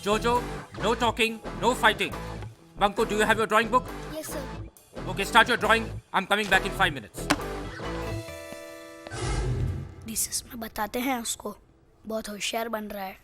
Jojo, no talking, no fighting. Banku, do you have your drawing book? Yes, sir. Okay, start your drawing. I'm coming back in 5 minutes. Recess में बताते हैं उसको, बहुत होशियार बन रहा है.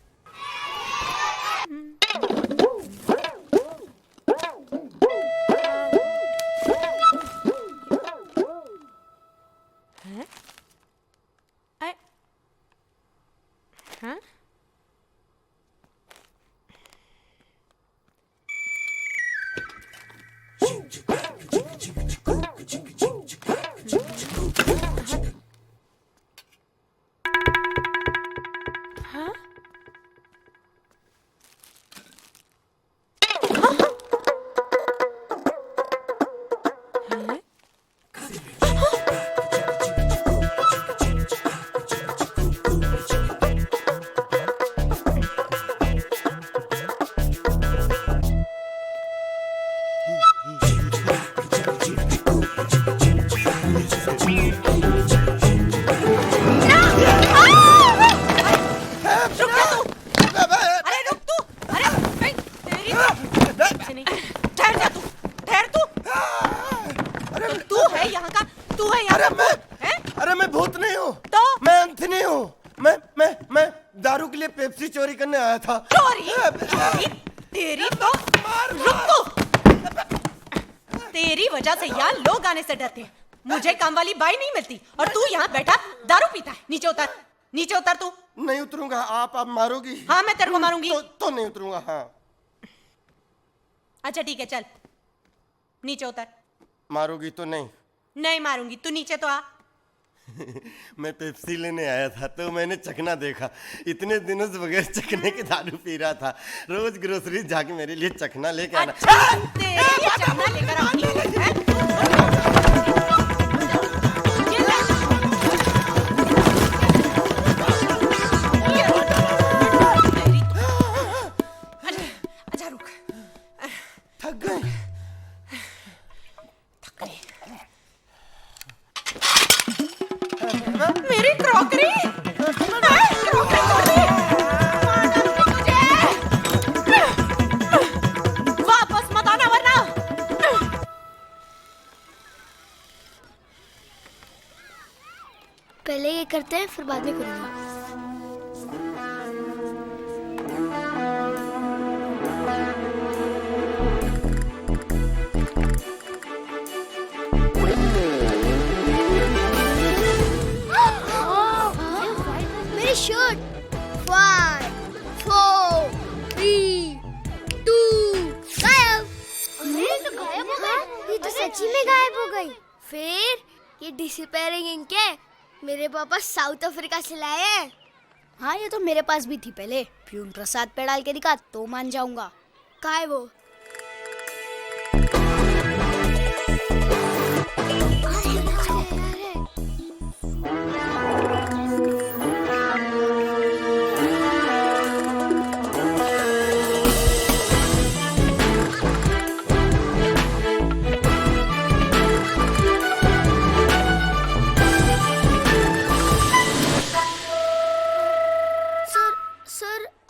अरे मैं भूत नहीं हूँ तो मैं अंधनी हूँ. मैं दारू के लिए पेप्सी चोरी करने आया था. चोरी? तेरी तो रुक तो. तेरी वजह से यहाँ लोग आने से डरते हैं. मुझे काम वाली बाई नहीं मिलती और तू यहाँ बैठा दारू पीता है. नीचे उतर तू. नहीं उतरूंगा. आप मारोगी? हाँ, मैं तेरे को मारूंगी. तो नहीं उतरूंगा. हाँ अच्छा ठीक है, चल नीचे उतर. मारोगी तो नहीं? नहीं मारूंगी. तू नीचे तो आ. मैं पेप्सी लेने आया था तो मैंने चखना देखा. इतने दिनों से बगैर चखने के दारू पी रहा था. रोज ग्रोसरी जाके मेरे लिए चखना लेके आना. अच्छा, तेरे लिए चखना लेकर आऊंगी. अच्छा रुक. थक गए? मेरी क्रॉकरी वापस मत आना वरना. पहले ये करते हैं, फिर बाद में करूँगा. मेरी शर्ट. 5, 4, 3, 2, गायब. अरे तो गायब हो गई. ये तो सच्ची में गायब हो गई. फिर ये डिसअपीयरिंग इंक है, मेरे पापा साउथ अफ्रीका से लाए हैं. हाँ, ये तो मेरे पास भी थी पहले. प्यून प्रसाद पे डाल के दिखा तो मान जाऊंगा. कहाँ है वो?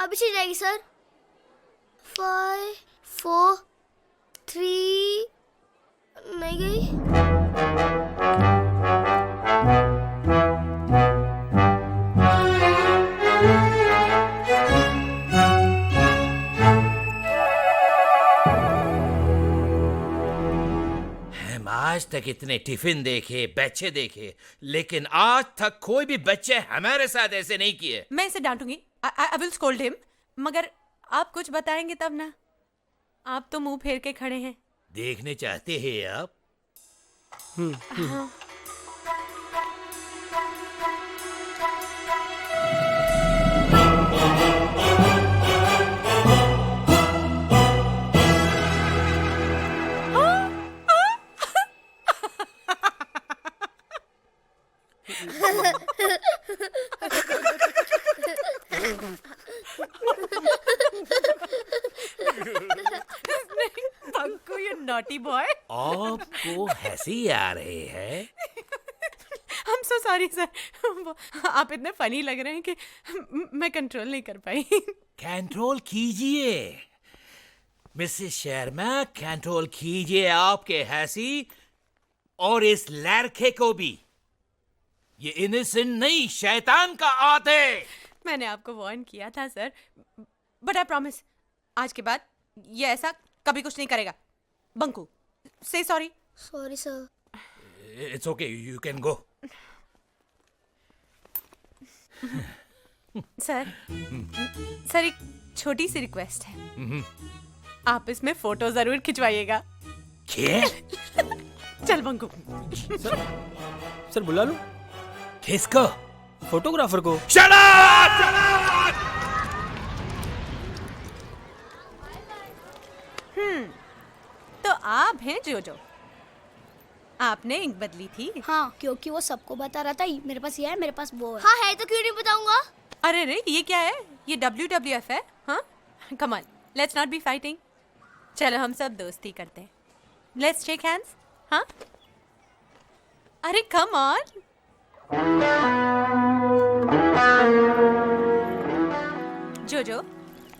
अभी चल जाएगी सर. 5, 4, 3 नहीं गई. हम आज तक इतने टिफिन देखे, बच्चे देखे, लेकिन आज तक कोई भी बच्चे हमारे साथ ऐसे नहीं किए. मैं इसे डांटूंगी. I will scold him. मगर आप कुछ बताएंगे तब ना. आप तो मुंह फेर के खड़े हैं. देखने चाहते हैं आप? हाँ. Panku, you naughty boy. आपको हंसी आ रही है? I'm so sorry sir. आप इतने फनी लग रहे हैं कि मैं कंट्रोल नहीं कर पाई. कंट्रोल कीजिए मिसेस शर्मा, कंट्रोल कीजिए आपके हंसी और इस लड़के को भी। ये इनोसेंट नहीं, शैतान का आते। मैंने आपको वार्न किया था सर, बट आई प्रॉमिस आज के बाद ये ऐसा कभी कुछ नहीं करेगा। बंकू, से sorry. Sorry sir. It's okay, you can go. Sir sir एक छोटी सी रिक्वेस्ट है, आप इसमें फोटो जरूर खिंचवाइएगा। क्या? चल बंकू। सर बुला लो किसको? फोटोग्राफर को। Shut up! तो आप हैं जोजो, आपने इंक बदली थी। हाँ, क्योंकि वो सबको बता रहा था मेरे पास ये है, मेरे पास वो है। हाँ है तो क्यों नहीं बताऊंगा? अरे रे, ये क्या है? ये WWF है। हाँ, come on, let's not be fighting. चलो हम सब दोस्ती करते हैं, लेट्स शेक हैंड्स। हाँ, अरे कम ऑन। जोजो,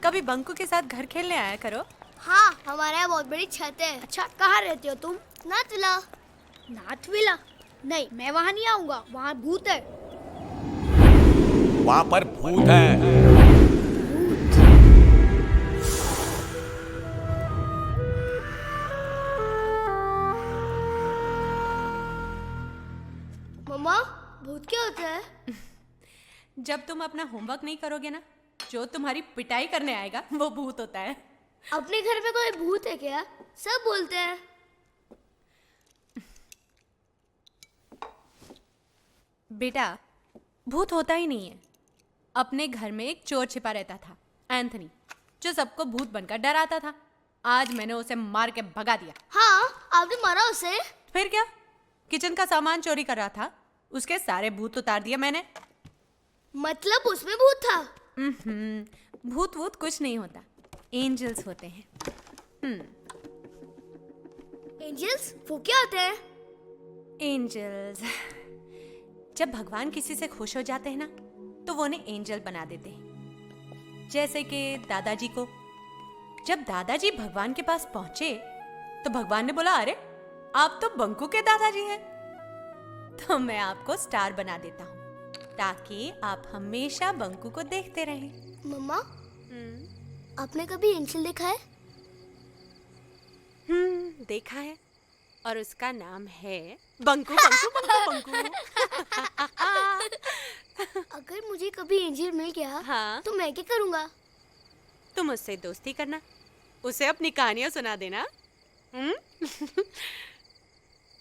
कभी बंकू के साथ घर खेलने आया करो। हाँ, हमारे यहाँ बहुत बड़ी छत है। अच्छा, कहाँ रहते हो तुम? नाथविला। नाथविला? नहीं, मैं वहाँ नहीं आऊँगा, वहाँ भूत है। वहाँ पर भूत है। मम्मा, भूत क्या होता है? जब तुम अपना होमवर्क नहीं करोगे ना, जो तुम्हारी पिटाई करने आएगा वो भूत होता है। अपने घर में कोई भूत है क्या? सब बोलते हैं। बेटा, भूत होता ही नहीं है। अपने घर में एक चोर छिपा रहता था, एंथनी, जो सबको भूत बनकर डराता था। आज मैंने उसे मार के भगा दिया। हाँ, आपने मारा उसे? फिर क्या, किचन का सामान चोरी कर रहा था, उसके सारे भूत उतार दिए मैंने। मतलब उसमें भूत था? भूत वूत कुछ नहीं होता, एंजल्स होते हैं। एंजल्स? वो क्या होते हैं? एंजल्स, जब भगवान किसी से खुश हो जाते हैं ना, तो वो उन्हें एंजल बना देते हैं। जैसे कि दादाजी को, जब दादाजी भगवान के पास पहुंचे तो भगवान ने बोला, अरे आप तो बंकू के दादाजी हैं, तो मैं आपको स्टार बना देता हूँ ताकि आप हमेशा बंकू को देखते रहें। मम्मा, आपने कभी एंजल देखा है? देखा है, और उसका नाम है बंकू। बंकू बंकू बंकू। अगर मुझे कभी एंजल मिल गया, हाँ, तो मैं क्या करूँगा? तुम उससे दोस्ती करना, उसे अपनी कहानियां सुना देना।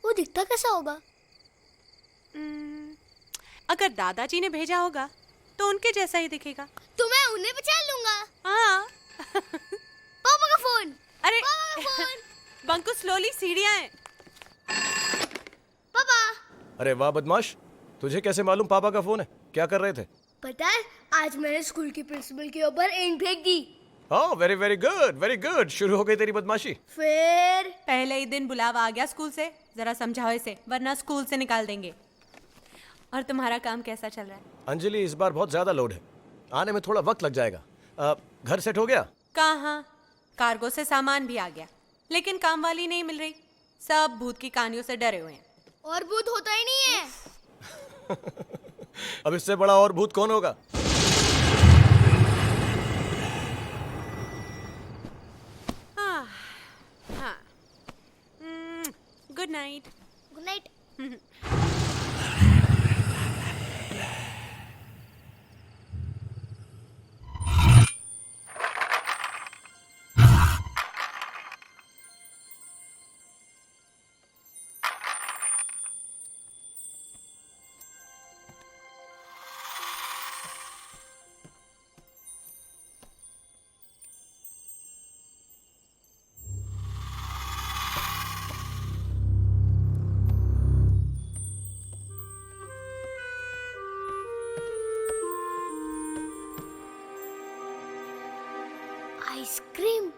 वो दिखता कैसा होगा? अगर दादाजी ने भेजा होगा तो उनके जैसा ही दिखेगा। तो मैं उन्हें पहचान लूंगा। हाँ। पापा का फोन। अरे पापा का फोन। बंकू, स्लोली, सीढ़ियां हैं। पापा। अरे वाह बदमाश, तुझे कैसे मालूम पापा का फोन है? क्या कर रहे थे? पता है, आज मैंने स्कूल की प्रिंसिपल के ऊपर ईंट फेंक दी। हाँ, very very good, very good. शुरू हो गई तेरी बदमाशी। फिर पहले ही दिन बुलावा आ गया स्कूल से। जरा समझाओ इसे, वरना स्कूल से निकाल देंगे। और तुम्हारा काम कैसा चल रहा है? अंजलि, इस बार बहुत ज्यादा लोड है, आने में थोड़ा वक्त लग जाएगा। घर सेट हो गया? कहाँ, कार्गो से सामान भी आ गया, लेकिन काम वाली नहीं मिल रही। सब भूत की कहानियों से डरे हुए हैं। और भूत होता ही नहीं है। अब इससे बड़ा और भूत कौन होगा? हाँ। Good night. Good night. Ice cream.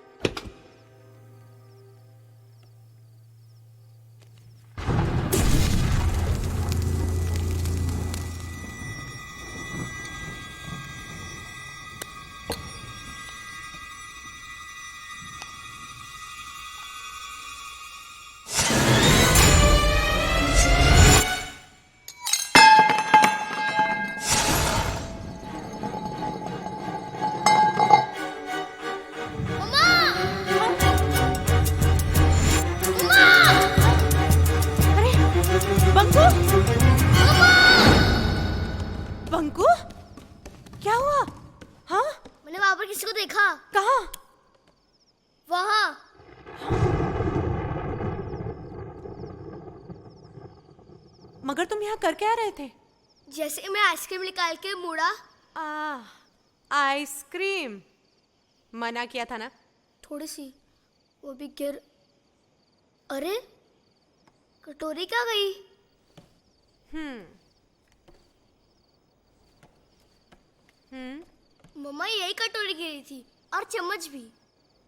कहाँ? वहाँ। मगर तुम यहाँ कर क्या रहे थे? जैसे मैं आइसक्रीम निकाल के मुड़ा, आइसक्रीम मना किया था ना? थोड़ी सी, वो भी गिर। अरे कटोरी क्या गई? मम्मा यही कटोरी गिरी थी और चम्मच भी।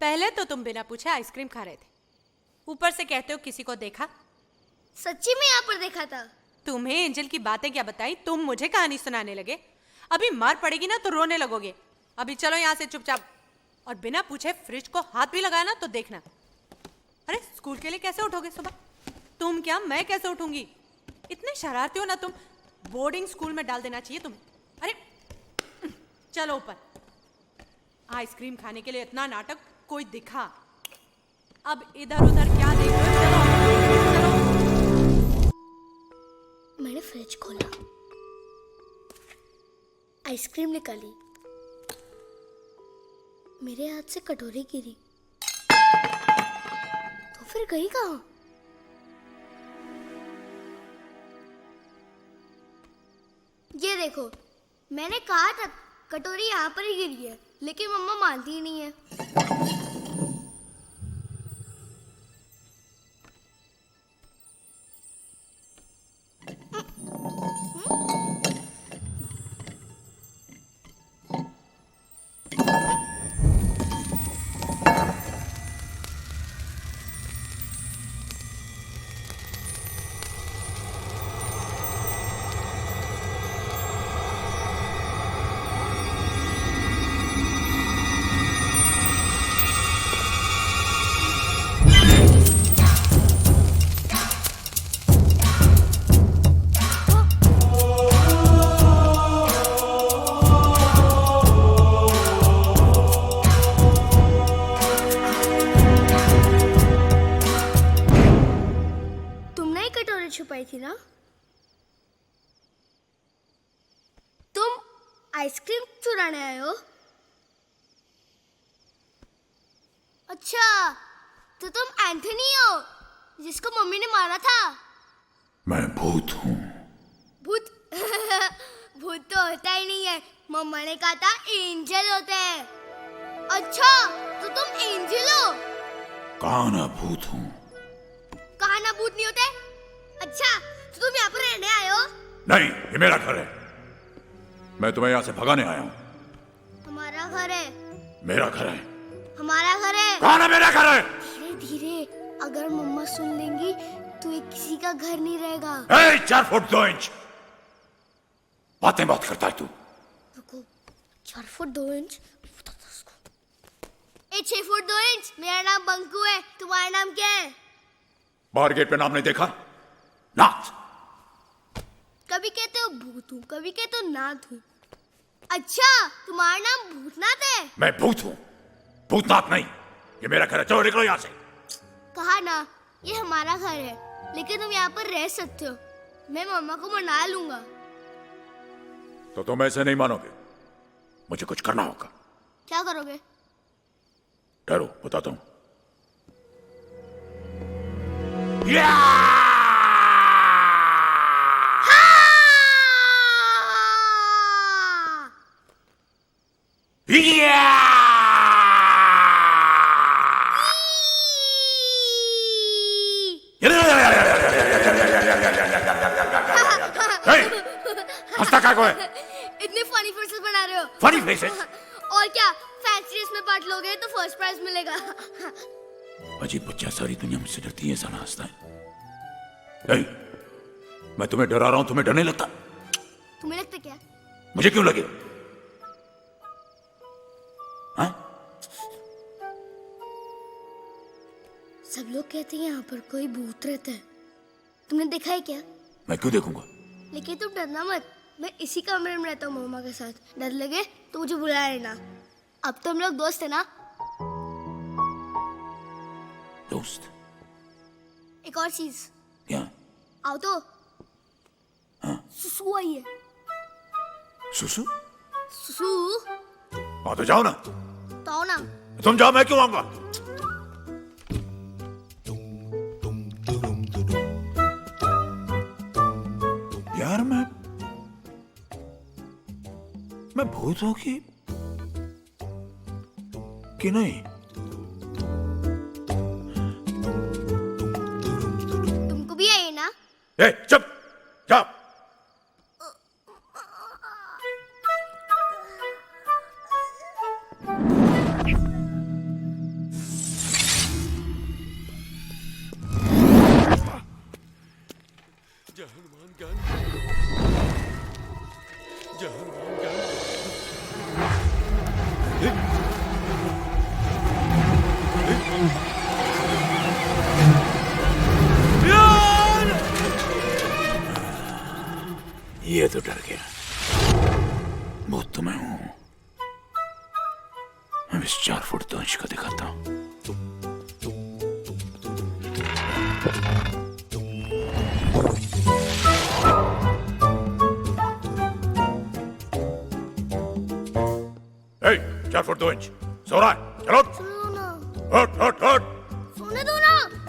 पहले तो तुम बिना पूछे आइसक्रीम खा रहे थे, ऊपर से कहते हो किसी को देखा। सच्ची में यहाँ पर देखा था। तुम्हें एंजल की बातें क्या बताई, तुम मुझे कहानी सुनाने लगे। अभी मार पड़ेगी ना तो रोने लगोगे। अभी चलो यहाँ से चुपचाप। और बिना पूछे फ्रिज को हाथ भी लगाया ना तो देखना। अरे स्कूल के लिए कैसे उठोगे सुबह? तुम क्या, मैं कैसे उठूंगी? इतने शरारती हो ना तुम। बोर्डिंग स्कूल में डाल देना चाहिए तुम्हें। अरे चलो ऊपर। आइसक्रीम खाने के लिए इतना नाटक, कोई दिखा। अब इधर उधर क्या देख रहे हो? चलो चलो। मैंने फ्रिज खोला, आइसक्रीम निकाली, मेरे हाथ से कटोरी गिरी, तो फिर गई कहाँ? ये देखो, मैंने कहा था कटोरी यहाँ पर ही गिरी है, लेकिन मम्मा मानती ही नहीं है। छुपाई थी ना? तुम आइसक्रीम चुराने आए हो? अच्छा, तो तुम एंथनी हो जिसको मम्मी ने मारा था? मैं भूत हूँ। भूत? भूत तो होता ही नहीं है, मम्मा ने कहा था एंजल होते हैं। अच्छा, तो तुम एंजल हो? काना भूत हूँ। कहा ना भूत नहीं होते? अच्छा, तो तुम यहाँ पर रहने आए हो? नहीं, ये मेरा घर है। मैं तुम्हें यहाँ से भगाने आया हूँ। हमारा घर है। मेरा घर है। हमारा घर है। काना मेरा घर है। धीरे धीरे, अगर मम्मा सुन लेंगी तो ये किसी का घर नहीं रहेगा। 4 फुट 2 इंच बातें बात करता है तू। रुको, 4 फुट 2 इंच? 6 foot 2 inch. मेरा नाम बंकू है, तुम्हारा नाम क्या है? बाहर गेट पे नाम नहीं देखा? नाथ। कभी कहते हो भूत हूँ, कभी कहते हो नाथ हूँ। अच्छा, तुम्हारा नाम भूतनाथ है? मैं भूत हूँ, भूतनाथ नहीं। ये मेरा घर है, चलो निकलो यहाँ से। कहा ना, ये हमारा घर है, लेकिन तुम यहाँ पर रह सकते हो। मैं मम्मा को मना लूंगा। तो तुम ऐसे नहीं मानोगे, मुझे कुछ करना होगा। क्या करोगे? ठहरो, बताता हूँ। हंसता क्या को है? इतने फनी फेसेस बना रहे हो। Funny faces? और क्या, फैंसी रेस में पार्ट लोगे तो फर्स्ट प्राइज मिलेगा। अजीब बच्चा, सारी दुनिया मुझसे डरती है, ऐसा हंसता है। मैं तुम्हें डरा रहा हूं, तुम्हें डर नहीं लगता? तुम्हें लगता क्या? मुझे क्यों लगे? हाँ? सब लोग कहते हैं यहाँ पर कोई भूत रहता है। तुमने देखा है क्या? मैं क्यों देखूंगा? लेकिन तुम डरना मत, मैं इसी कमरे में रहता हूँ मम्मा के साथ। डर लगे तो मुझे बुला लेना। अब तो हम लोग दोस्त है ना? दोस्त? एक और चीज। क्या? आओ तो। हाँ? सुसु आई है। सुसु? सुसु? हाँ तो जाओ ना। तो दिखाओ ना। तुम जाओ, मैं क्यों आऊंगा? यार मैं भूत हूं कि नहीं? तुमको भी आई ना? ए, चुप, जाओ। ये तो डर गया। भूत तो मैं हूं। अब इस 4 फुट 2 इंच को दिखाता हूं। ए, 4 फुट 2 इंच सो रहा है, चलो। सुनो ना। हट हट हट।